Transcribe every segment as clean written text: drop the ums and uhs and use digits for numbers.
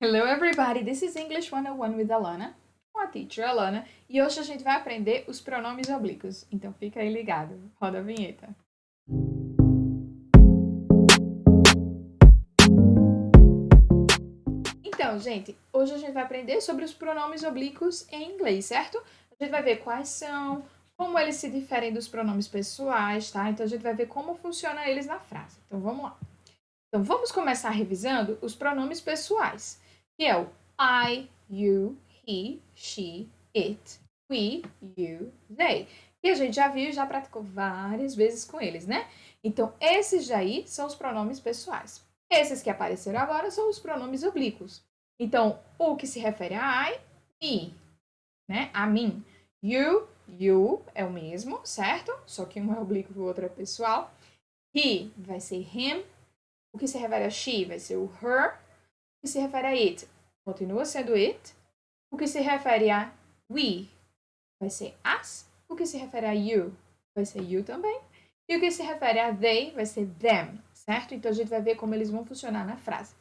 Hello everybody, this is English 101 with Alana, com a teacher Alana, e hoje a gente vai aprender os pronomes oblíquos, então fica aí ligado, roda a vinheta. Então, gente, hoje a gente vai aprender sobre os pronomes oblíquos em inglês, certo? A gente vai ver quais são, como eles se diferem dos pronomes pessoais, tá? Então a gente vai ver como funcionam eles na frase. Então vamos lá. Então vamos começar revisando os pronomes pessoais, que é o I, you, he, she, it, we, you, they. E a gente já viu e já praticou várias vezes com eles, né? Então, esses daí são os pronomes pessoais. Esses que apareceram agora são os pronomes oblíquos. Então, o que se refere a I, me, né? A mim. You é o mesmo, certo? Só que um é oblíquo e o outro é pessoal. He vai ser him. O que se refere a she vai ser o her. O que se refere a it continua sendo it. O que se refere a we vai ser us. O que se refere a you vai ser you também. E o que se refere a they vai ser them, certo? Então a gente vai ver como eles vão funcionar na frase.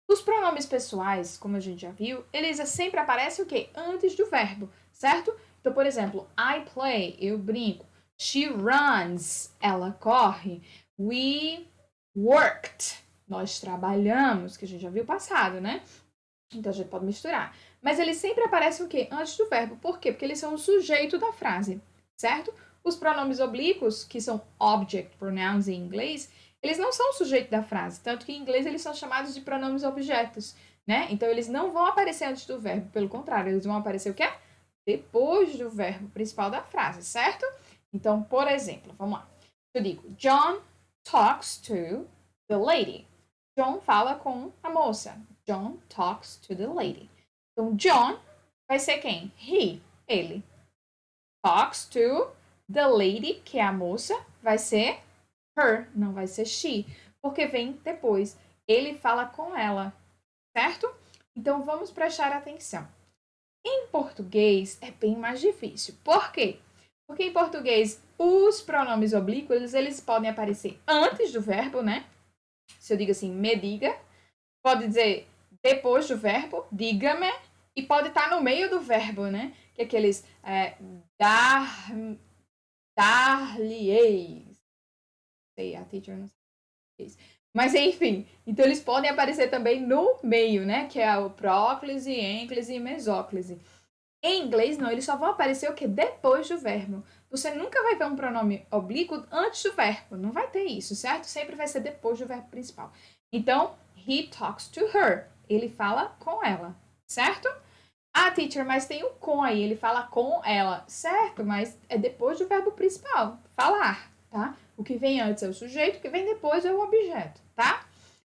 Os pronomes pessoais, como a gente já viu, eles sempre aparecem o quê? Antes do verbo, certo? Então, por exemplo, I play, eu brinco. She runs, ela corre. We worked, nós trabalhamos, que a gente já viu passado, né? Então a gente pode misturar. Mas eles sempre aparecem o quê? Antes do verbo. Por quê? Porque eles são o sujeito da frase, certo? Os pronomes oblíquos, que são object pronouns em inglês, eles não são o sujeito da frase. Tanto que em inglês eles são chamados de pronomes objetos, né? Então eles não vão aparecer antes do verbo. Pelo contrário, eles vão aparecer o quê? Depois do verbo principal da frase, certo? Então, por exemplo, vamos lá. Eu digo, John talks to the lady. John fala com a moça. John talks to the lady. Então, John vai ser quem? He, ele. Talks to the lady, que é a moça, vai ser her, não vai ser she, porque vem depois. Ele fala com ela, certo? Então, vamos prestar atenção. Em português, é bem mais difícil. Por quê? Porque em português, os pronomes oblíquos, eles podem aparecer antes do verbo, né? Se eu digo assim, me diga, pode dizer depois do verbo, diga-me, e pode estar no meio do verbo, né? Que é aqueles dar-lhe-eis. Sei, a teacher não sabe isso. Mas enfim, então eles podem aparecer também no meio, né? Que é o próclise, ênclise e mesóclise. Em inglês, não, eles só vão aparecer o quê? Depois do verbo. Você nunca vai ver um pronome oblíquo antes do verbo. Não vai ter isso, certo? Sempre vai ser depois do verbo principal. Então, he talks to her. Ele fala com ela, certo? Ah, teacher, mas tem o com aí. Ele fala com ela, certo? Mas é depois do verbo principal. Falar, tá? O que vem antes é o sujeito, o que vem depois é o objeto, tá?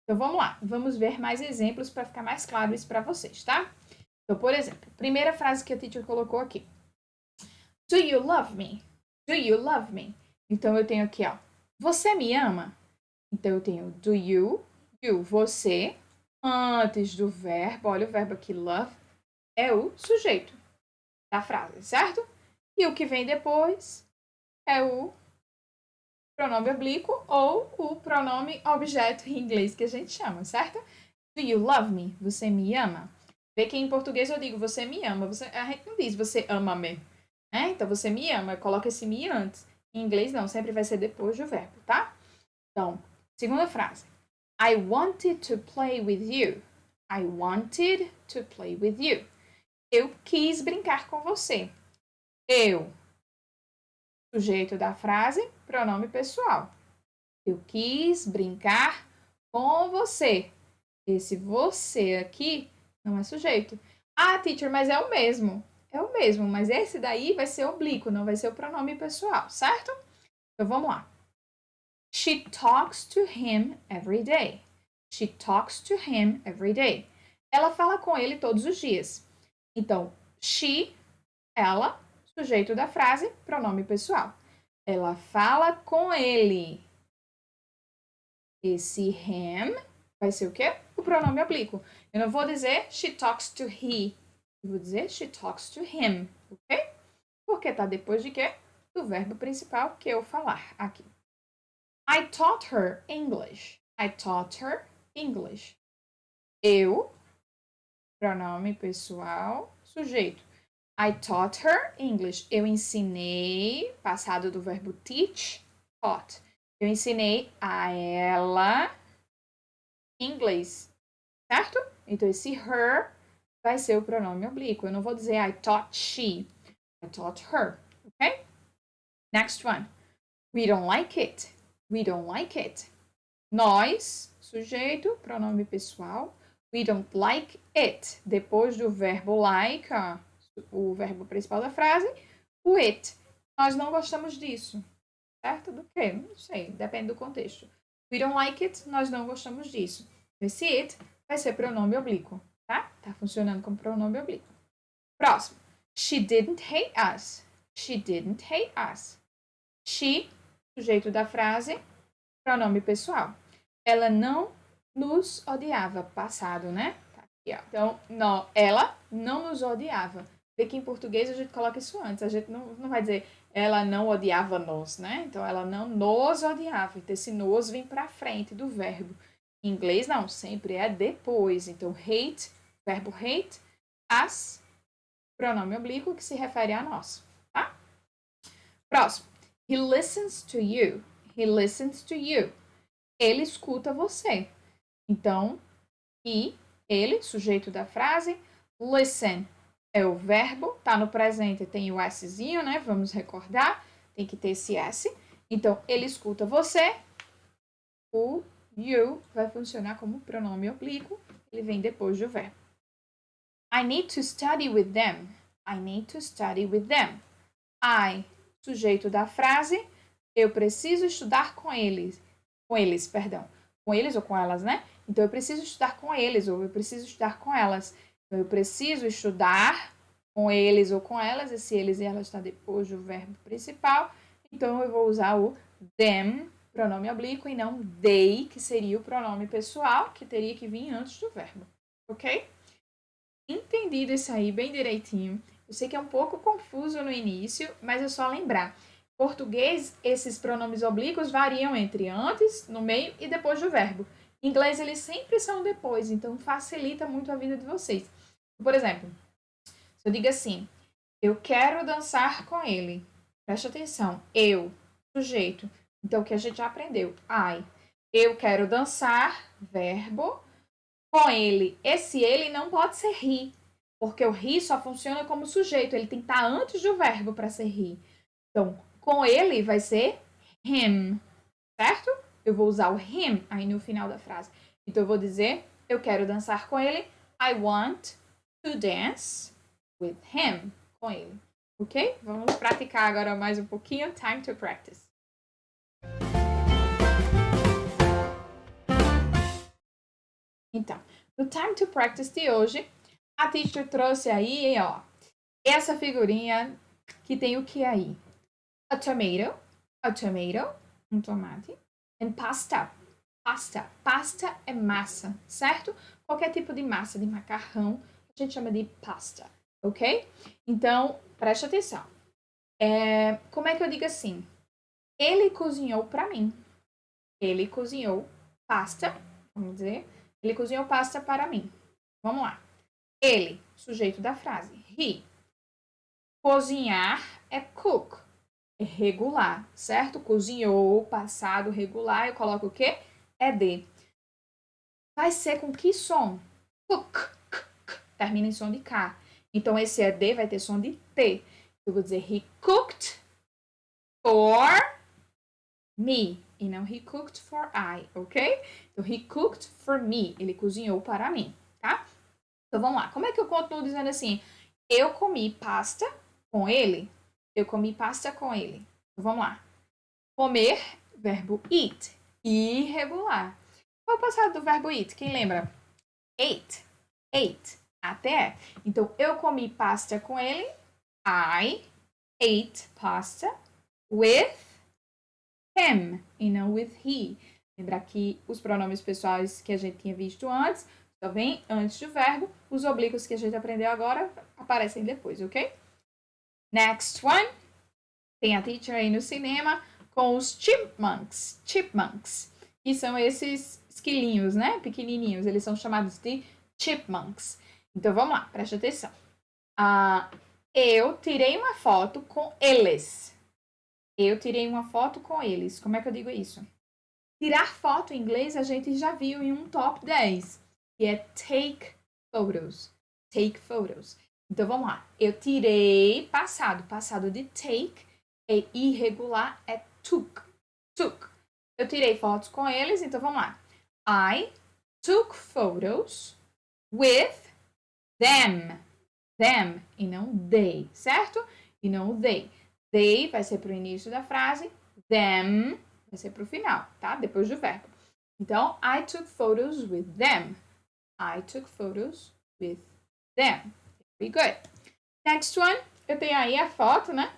Então, vamos lá. Vamos ver mais exemplos para ficar mais claro isso para vocês, tá? Então, por exemplo, primeira frase que a teacher colocou aqui. Do you love me? Do you love me? Então, eu tenho aqui, ó. Você me ama? Então, eu tenho do you, você, antes do verbo. Olha o verbo aqui, love, é o sujeito da frase, certo? E o que vem depois é o pronome oblíquo ou o pronome objeto em inglês que a gente chama, certo? Do you love me? Você me ama? Vê que em português eu digo você me ama. A gente não diz você ama-me. Né? Então você me ama, coloca esse me antes. Em inglês não, sempre vai ser depois do verbo, tá? Então, segunda frase. I wanted to play with you. I wanted to play with you. Eu quis brincar com você. Eu, sujeito da frase, pronome pessoal. Eu quis brincar com você. Esse você aqui não é sujeito. Ah, teacher, mas é o mesmo. É o mesmo, mas esse daí vai ser oblíquo, não vai ser o pronome pessoal, certo? Então vamos lá. She talks to him every day. She talks to him every day. Ela fala com ele todos os dias. Então, she, ela, sujeito da frase, pronome pessoal. Ela fala com ele. Esse him vai ser o quê? O pronome oblíquo. Eu não vou dizer she talks to he. Eu vou dizer she talks to him, ok? Porque tá depois de quê? Do verbo principal que eu falar aqui. I taught her English. I taught her English. Eu pronome pessoal, sujeito. I taught her English. Eu ensinei, passado do verbo teach, taught. Eu ensinei a ela inglês, certo? Então, esse her vai ser o pronome oblíquo. Eu não vou dizer I taught she. I taught her, ok? Next one. We don't like it. We don't like it. Nós, sujeito, pronome pessoal. We don't like it. Depois do verbo like, o verbo principal da frase, o it. Nós não gostamos disso. Certo? Do quê? Não sei, depende do contexto. We don't like it, nós não gostamos disso. Esse it vai ser pronome oblíquo, tá? Tá funcionando como pronome oblíquo. Próximo. She didn't hate us. She didn't hate us. She, sujeito da frase, pronome pessoal. Ela não nos odiava. Passado, né? Tá aqui, ó. Então, não, ela não nos odiava. Vê que em português a gente coloca isso antes. A gente não vai dizer ela não odiava nos, né? Então, ela não nos odiava. Então, esse nos vem pra frente do verbo. Em inglês, não. Sempre é depois. Então, hate, verbo hate, as, pronome oblíquo que se refere a nós, tá? Próximo. He listens to you. He listens to you. Ele escuta você. Então, ele, sujeito da frase, listen é o verbo, tá no presente, tem o Szinho, né? Vamos recordar, tem que ter esse S. Então, ele escuta você, o you vai funcionar como pronome oblíquo, ele vem depois do verbo. I need to study with them. I need to study with them. I, sujeito da frase, eu preciso estudar com eles. Com eles ou com elas, né? Então, eu preciso estudar com eles ou eu preciso estudar com elas. Então, eu preciso estudar com eles ou com elas. Esse eles e elas está depois do verbo principal. Então, eu vou usar o them, pronome oblíquo, e não they, que seria o pronome pessoal, que teria que vir antes do verbo. Ok? Entendido isso aí bem direitinho. Eu sei que é um pouco confuso no início, mas é só lembrar. Em português, esses pronomes oblíquos variam entre antes, no meio e depois do verbo. Em inglês, eles sempre são depois, então facilita muito a vida de vocês. Por exemplo, se eu digo assim, eu quero dançar com ele. Preste atenção, eu, sujeito. Então, o que a gente já aprendeu? I. Eu quero dançar, verbo, com ele. Esse ele não pode ser he, porque o he só funciona como sujeito. Ele tem que estar antes do verbo para ser he. Então, com ele vai ser him, certo? Eu vou usar o him aí no final da frase. Então, eu vou dizer, eu quero dançar com ele. I want to dance with him. Com ele. Ok? Vamos praticar agora mais um pouquinho. Time to practice. Então, no Time to Practice de hoje, a teacher trouxe aí, ó, essa figurinha que tem o que aí? A tomato, um tomate, and pasta. Pasta é massa, certo? Qualquer tipo de massa, de macarrão, a gente chama de pasta, ok? Então, preste atenção. Como é que eu digo assim? Ele cozinhou para mim. Ele cozinhou pasta, vamos dizer. Ele cozinhou pasta para mim. Vamos lá. Ele, sujeito da frase. He. Cozinhar é cook. É regular, certo? Cozinhou, passado, regular. Eu coloco o quê? ED. Vai ser com que som? Cook. Termina em som de K. Então, esse ED vai ter som de T. Eu vou dizer he cooked for me. E não he cooked for I, ok? Então, he cooked for me. Ele cozinhou para mim, tá? Então, vamos lá. Como é que eu continuo dizendo assim? Eu comi pasta com ele. Eu comi pasta com ele. Então, vamos lá. Comer, verbo eat. Irregular. Qual é o passado do verbo eat? Quem lembra? Ate. Até. Então, eu comi pasta com ele. I ate pasta with him e não with he. Lembrar que os pronomes pessoais que a gente tinha visto antes só vem antes do verbo. Os oblíquos que a gente aprendeu agora aparecem depois, ok? Next one. Tem a teacher aí no cinema com os chipmunks. Chipmunks. Que são esses esquilinhos, né? Pequenininhos. Eles são chamados de chipmunks. Então, vamos lá, preste atenção. Eu tirei uma foto com eles. Eu tirei uma foto com eles. Como é que eu digo isso? Tirar foto em inglês a gente já viu em um top 10. Que é take photos. Take photos. Então, vamos lá. Eu tirei passado. Passado de take é irregular, é took. Took. Eu tirei fotos com eles, então vamos lá. I took photos with them. Them e não they, certo? E não they. They vai ser para o início da frase. Them vai ser para o final, tá? Depois do verbo. Então, I took photos with them. I took photos with them. Very good. Next one. Eu tenho aí a foto, né?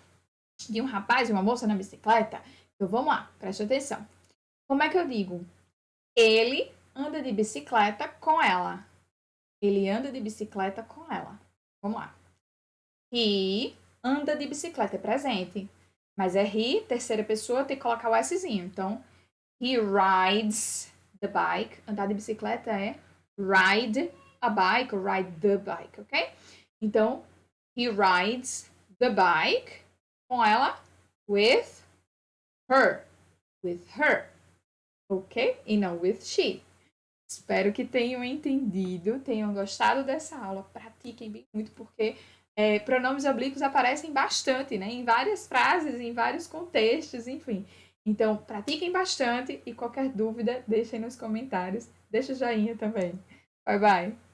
De um rapaz e uma moça na bicicleta. Então, vamos lá. Preste atenção. Como é que eu digo? Ele anda de bicicleta com ela. Ele anda de bicicleta com ela. Vamos lá. He anda de bicicleta, é presente. Mas é he, terceira pessoa, tem que colocar o Szinho. Então, he rides the bike. Andar de bicicleta é ride a bike ou ride the bike, ok? Então, he rides the bike com ela with her. With her. Ok? E não with she. Espero que tenham entendido, tenham gostado dessa aula. Pratiquem bem muito, porque pronomes oblíquos aparecem bastante, né? Em várias frases, em vários contextos, enfim. Então, pratiquem bastante e qualquer dúvida, deixem nos comentários. Deixa o joinha também. Bye, bye!